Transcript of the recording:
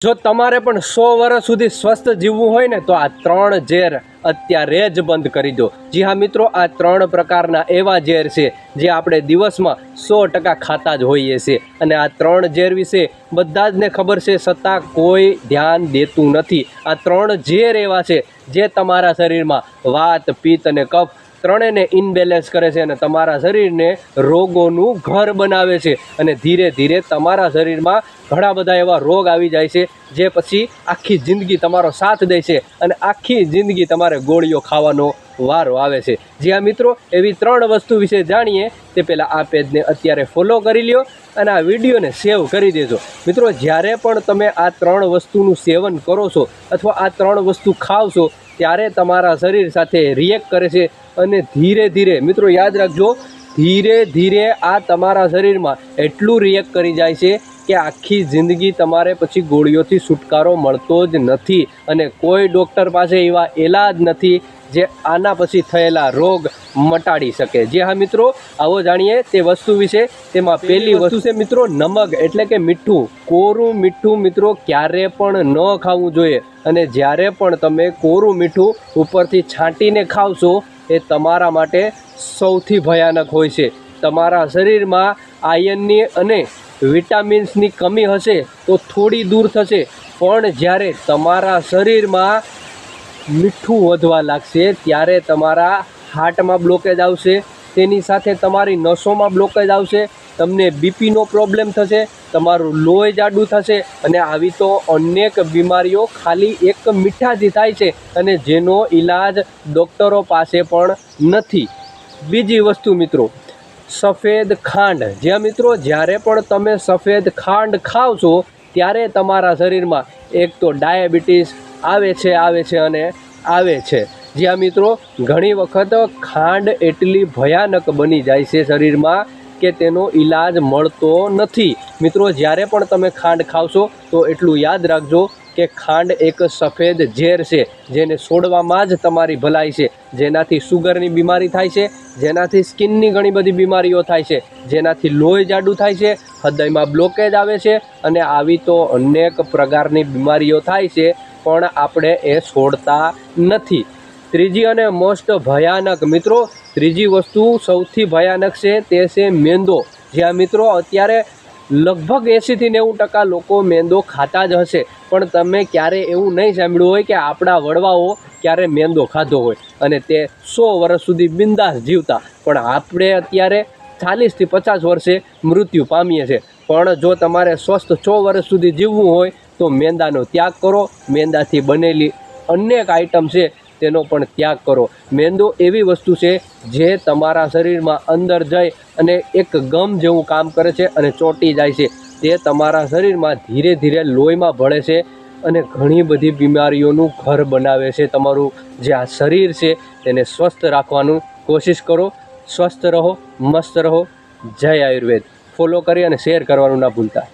જો તમારે પણ 100 વર્ષ સુધી સ્વસ્થ જીવવું હોય ને તો આ 3 ઝેર અત્યારે જ બંધ કરી દો। જી હા મિત્રો, આ 3 પ્રકારના એવા ઝેર છે જે આપણે દિવસમાં 100% ખાતા જ હોઈએ છીએ અને આ 3 ઝેર વિશે બધા જ ને ખબર છે, છતાં કોઈ ધ્યાન દેતું નથી। આ 3 ઝેર એવા છે જે તમારા શરીરમાં વાત, પિત્ત અને કફ ત્રણેયને ઇનબેલેન્સ કરે છે અને તમારા શરીરને રોગોનું ઘર બનાવે છે અને ધીરે ધીરે તમારા શરીરમાં ઘણા બધા એવા રોગ આવી જાય છે જે પછી આખી જિંદગી તમારો સાથ દે છે અને આખી જિંદગી તમારે ગોળીઓ ખાવાનો વારો આવે છે। જી હા મિત્રો, એવી 3 વસ્તુ વિશે જાણીએ તે પહેલાં આ પેજને અત્યારે ફોલો કરી લ્યો અને આ વિડીયોને સેવ કરી દેજો। મિત્રો, જ્યારે પણ તમે આ 3 વસ્તુનું સેવન કરો છો અથવા આ 3 વસ્તુ ખાવ છો ત્યારે તમારા શરીર સાથે રિએક્ટ કરે છે અને ધીરે ધીરે, મિત્રો યાદ રાખજો, ધીરે ધીરે આ તમારા શરીરમાં એટલું રિએક્ટ કરી જાય છે કે આખી જિંદગી તમારે પછી ગોળીઓથી છુટકારો મળતો જ નથી અને કોઈ ડૉક્ટર પાસે એવા ઈલાજ નથી જે આના પછી થયેલા રોગ મટાડી શકે। જે હા મિત્રો, આવો જાણીએ તે વસ્તુ વિશે। તેમાં પહેલી વસ્તુ છે મિત્રો નમક, એટલે કે મીઠું। કોરું મીઠું મિત્રો ક્યારે પણ ન ખાવું જોઈએ અને જ્યારે પણ તમે કોરું મીઠું ઉપરથી છાંટીને ખાવશો એ તમારા માટે સૌથી ભયાનક હોય છે। તમારા શરીરમાં આયર્નની અને વિટામિન્સની કમી હશે તો થોડી દૂર થશે, પણ જ્યારે તમારા શરીરમાં મીઠું વધવા લાગશે ત્યારે તમારા હાર્ટમાં બ્લોકેજ આવશે, તેની સાથે તમારી નસોમાં બ્લોકેજ આવશે, તમને બીપીનો પ્રોબ્લેમ થશે, તમારું લોહી જાડું થશે અને આવી તો અનેક બીમારીઓ ખાલી એક મીઠાથી થાય છે અને જેનો ઈલાજ ડૉક્ટરો પાસે પણ નથી। બીજી વસ્તુ મિત્રો, સફેદ ખાંડ। જ્યાં મિત્રો, જ્યારે પણ તમે સફેદ ખાંડ ખાવ છો ત્યારે તમારા શરીરમાં એક તો ડાયાબિટીસ આવે છે અને આવે છે। જ્યાં મિત્રો, ઘણી વખત ખાંડ એટલી ભયાનક બની જાય છે શરીરમાં કે તેનો ઈલાજ મળતો નથી। મિત્રો, જ્યારે પણ તમે ખાંડ ખાવશો તો એટલું યાદ રાખજો કે ખાંડ એક સફેદ ઝેર છે જેને છોડવામાં જ તમારી ભલાઈ છે, જેનાથી શુગરની બીમારી થાય છે, જેનાથી સ્કિનની ઘણી બધી બીમારીઓ થાય છે, જેનાથી લોહી જાડું થાય છે, હૃદયમાં બ્લોકેજ આવે છે અને આવી તો અનેક પ્રકારની બીમારીઓ થાય છે, પણ આપણે એ છોડતા નથી। ત્રીજી અને મોસ્ટ ભયાનક મિત્રો, ત્રીજી વસ્તુ સૌથી ભયાનક છે તે છે મેંદો। જ્યાં મિત્રો, અત્યારે લગભગ 80 થી 90% લોકો મેંદો ખાતા જ હશે, પણ તમે ક્યારે એવું નહીં સાંભળ્યું હોય કે આપણા વડવાઓ ક્યારે મેંદો ખાધો હોય અને તે 100 વર્ષ સુધી બિંદાસ જીવતા, પણ આપણે અત્યારે 40 થી 50 વર્ષે મૃત્યુ પામીએ છીએ। પણ જો તમારે સ્વસ્થ 100 વર્ષ સુધી જીવવું હોય તો મેંદાનો ત્યાગ કરો, મેંદાથી બનેલી અનેક આઈટમ છે તેનો પણ ત્યાગ કરો। મેંદો એવી વસ્તુ છે જે તમારા શરીરમાં અંદર જઈ અને એક ગમ જેવું કામ કરે છે અને ચોંટી જાય છે, તે તમારા શરીરમાં ધીરે ધીરે લોહીમાં ભળે છે અને ઘણી બધી બીમારીઓનું ઘર બનાવે છે। તમારું જે આ શરીર છે તેને સ્વસ્થ રાખવાનું કોશિશ કરો। સ્વસ્થ રહો, મસ્ત રહો। જય આયુર્વેદ। ફોલો કરી અને શેર કરવાનું ના ભૂલતા।